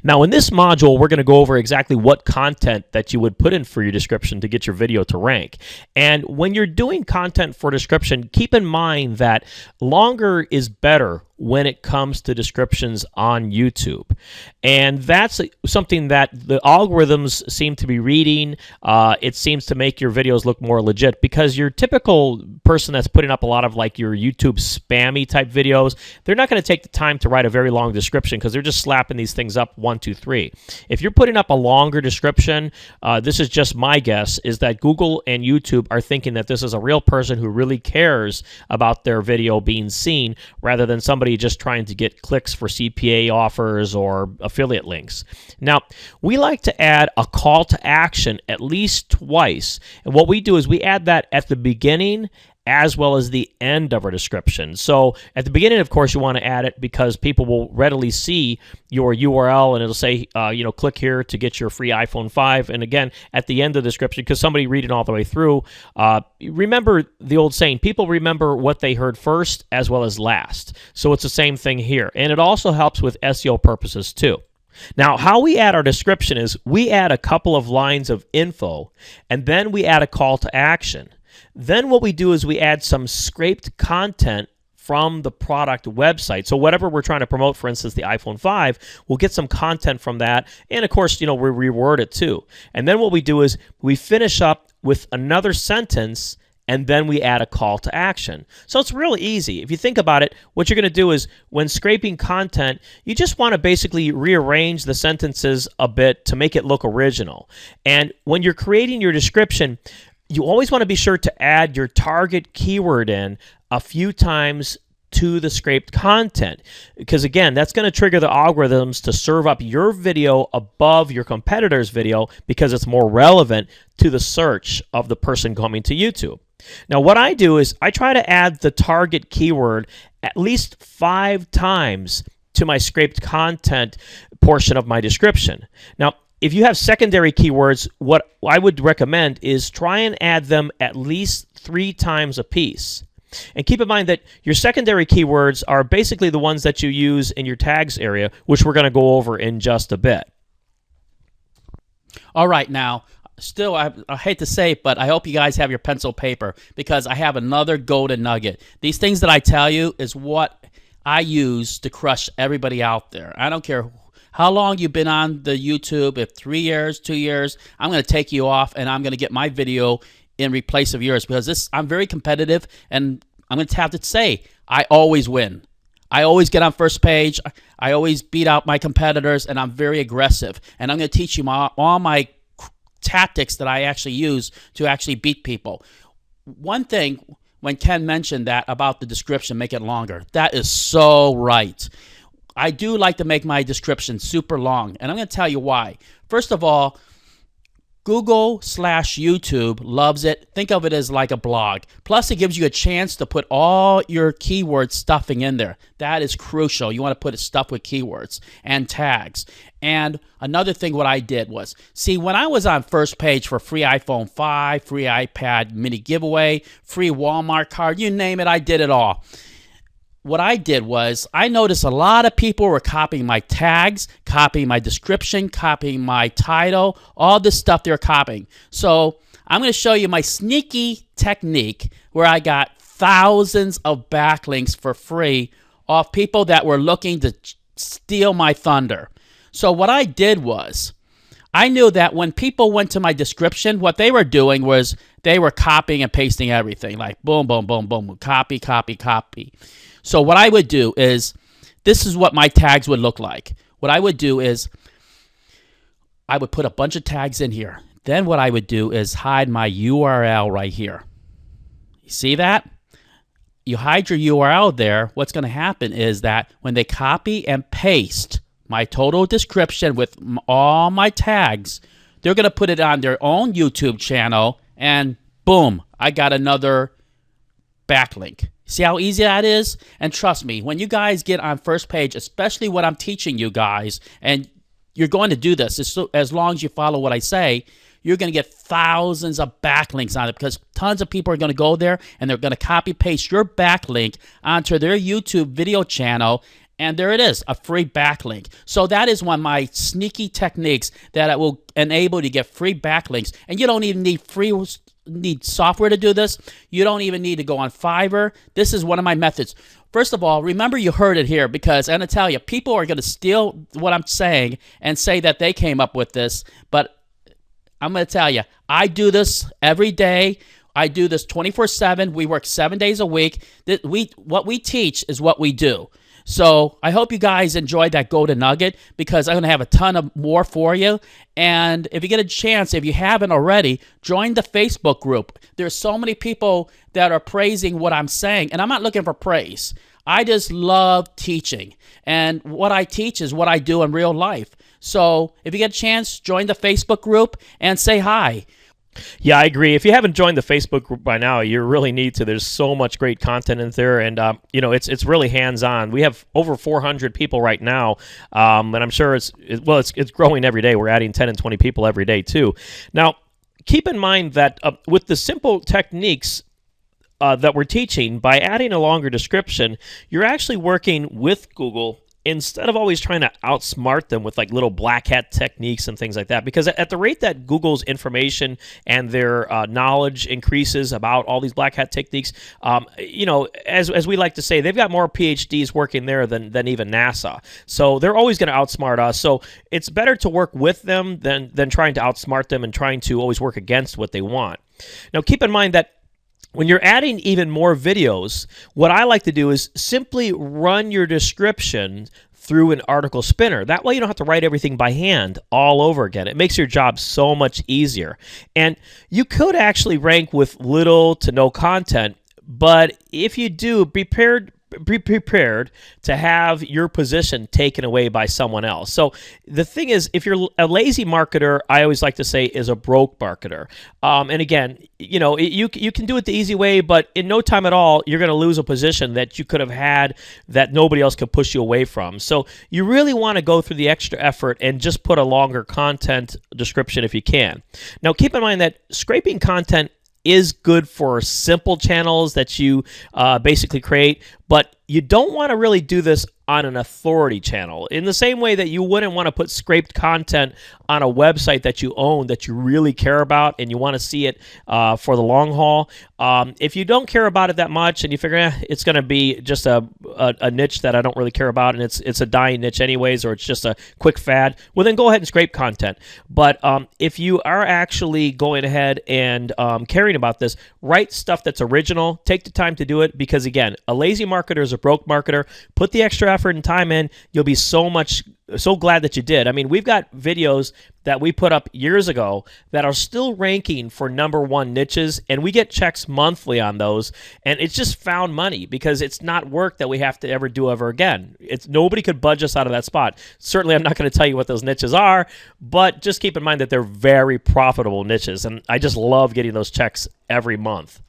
Now in this module, we're going to go over exactly what content that you would put in for your description to get your video to rank. And when you're doing content for description, keep in mind that longer is better when it comes to descriptions on YouTube. And that's something that the algorithms seem to be reading. It seems to make your videos look more legit, because your typical person that's putting up a lot of like your YouTube spammy type videos, they're not going to take the time to write a very long description because they're just slapping these things up 1, 2, 3. If you're putting up a longer description, this is just my guess, is that Google and YouTube are thinking that this is a real person who really cares about their video being seen, rather than somebody just trying to get clicks for CPA offers or affiliate links. Now, we like to add a call to action at least twice. And what we do is we add that at the beginning as well as the end of our description. So at the beginning, of course, you want to add it because people will readily see your URL and it'll say, click here to get your free iPhone 5. And again, at the end of the description, because somebody reading all the way through, remember the old saying, people remember what they heard first as well as last. So it's the same thing here. And it also helps with SEO purposes too. Now, how we add our description is we add a couple of lines of info and then we add a call to action. Then what we do is we add some scraped content from the product website. So whatever we're trying to promote, for instance, the iPhone 5, we'll get some content from that. And of course, we reword it too. And then what we do is we finish up with another sentence and then we add a call to action. So it's really easy. If you think about it, what you're going to do is when scraping content, you just want to basically rearrange the sentences a bit to make it look original. And when you're creating your description, you always want to be sure to add your target keyword in a few times to the scraped content, because again, that's going to trigger the algorithms to serve up your video above your competitor's video because it's more relevant to the search of the person coming to YouTube. Now, what I do is I try to add the target keyword at least 5 times to my scraped content portion of my description. Now, if you have secondary keywords, what I would recommend is try and add them at least 3 times a piece. And keep in mind that your secondary keywords are basically the ones that you use in your tags area, which we're going to go over in just a bit. All right, now, still, I hate to say it, but I hope you guys have your pencil paper because I have another golden nugget. These things that I tell you is what I use to crush everybody out there. I don't care how long you've been on the YouTube, if 3 years, 2 years, I'm going to take you off and I'm going to get my video in replace of yours because I'm very competitive and I'm going to have to say I always win. I always get on first page. I always beat out my competitors and I'm very aggressive. And I'm going to teach you all my tactics that I actually use to actually beat people. One thing, when Ken mentioned that about the description, make it longer, that is so right. I do like to make my description super long, and I'm going to tell you why. First of all, Google/YouTube loves it. Think of it as like a blog. Plus, it gives you a chance to put all your keyword stuffing in there. That is crucial. You want to put it stuff with keywords and tags. And another thing what I did was, see, when I was on first page for free iPhone 5, free iPad mini giveaway, free Walmart card, you name it, I did it all. What I did was I noticed a lot of people were copying my tags, copying my description, copying my title, all this stuff they're copying. So I'm going to show you my sneaky technique where I got thousands of backlinks for free off people that were looking to steal my thunder. So what I did was I knew that when people went to my description, what they were doing was they were copying and pasting everything, like boom, boom, boom, boom, copy, copy, copy. So what I would do is, this is what my tags would look like. What I would do is, I would put a bunch of tags in here. Then what I would do is hide my URL right here. You see that? You hide your URL there, what's going to happen is that when they copy and paste my total description with all my tags, they're going to put it on their own YouTube channel, and boom, I got another backlink. See how easy that is? And trust me, when you guys get on first page, especially what I'm teaching you guys, and you're going to do this as long as you follow what I say, you're going to get thousands of backlinks on it because tons of people are going to go there and they're going to copy paste your backlink onto their YouTube video channel, And there it is, a free backlink. So that is one of my sneaky techniques that will enable you to get free backlinks. And you don't even need software to do this. You don't even need to go on Fiverr. This is one of my methods. First of all, remember you heard it here, because I'm going to tell you, people are going to steal what I'm saying and say that they came up with this. But I'm going to tell you, I do this every day. I do this 24/7. We work 7 days a week. What we teach is what we do. So I hope you guys enjoyed that golden nugget, because I'm going to have a ton of more for you. And if you get a chance, if you haven't already, join the Facebook group. There's so many people that are praising what I'm saying, and I'm not looking for praise. I just love teaching, and what I teach is what I do in real life. So if you get a chance, join the Facebook group and say hi. Yeah, I agree. If you haven't joined the Facebook group by now, you really need to. There's so much great content in there, and it's really hands-on. We have over 400 people right now, and I'm sure it's growing every day. We're adding 10 and 20 people every day too. Now, keep in mind that with the simple techniques that we're teaching, by adding a longer description, you're actually working with Google instead of always trying to outsmart them with like little black hat techniques and things like that. Because at the rate that Google's information and their knowledge increases about all these black hat techniques, as we like to say, they've got more PhDs working there than even NASA. So they're always going to outsmart us. So it's better to work with them than trying to outsmart them and trying to always work against what they want. Now, keep in mind that when you're adding even more videos, what I like to do is simply run your description through an article spinner. That way you don't have to write everything by hand all over again. It makes your job so much easier. And you could actually rank with little to no content, but if you do, be prepared to have your position taken away by someone else. So the thing is, if you're a lazy marketer, I always like to say is a broke marketer. And again, you can do it the easy way, but in no time at all, you're going to lose a position that you could have had that nobody else could push you away from. So you really want to go through the extra effort and just put a longer content description if you can. Now, keep in mind that scraping content is good for simple channels that you basically create, but you don't want to really do this on an authority channel. In the same way that you wouldn't want to put scraped content on a website that you own, that you really care about, and you want to see it for the long haul. If you don't care about it that much and you figure it's going to be just a niche that I don't really care about, and it's a dying niche anyways, or it's just a quick fad, well then go ahead and scrape content. But if you are actually going ahead and caring about this, write stuff that's original. Take the time to do it, because again, a lazy marketer is a broke marketer. Put the extra effort and time in. You'll be so glad that you did. I mean, we've got videos that we put up years ago that are still ranking for #1 niches, and we get checks monthly on those, and it's just found money because it's not work that we have to ever do ever again. Nobody could budge us out of that spot. Certainly, I'm not going to tell you what those niches are, but just keep in mind that they're very profitable niches, and I just love getting those checks every month.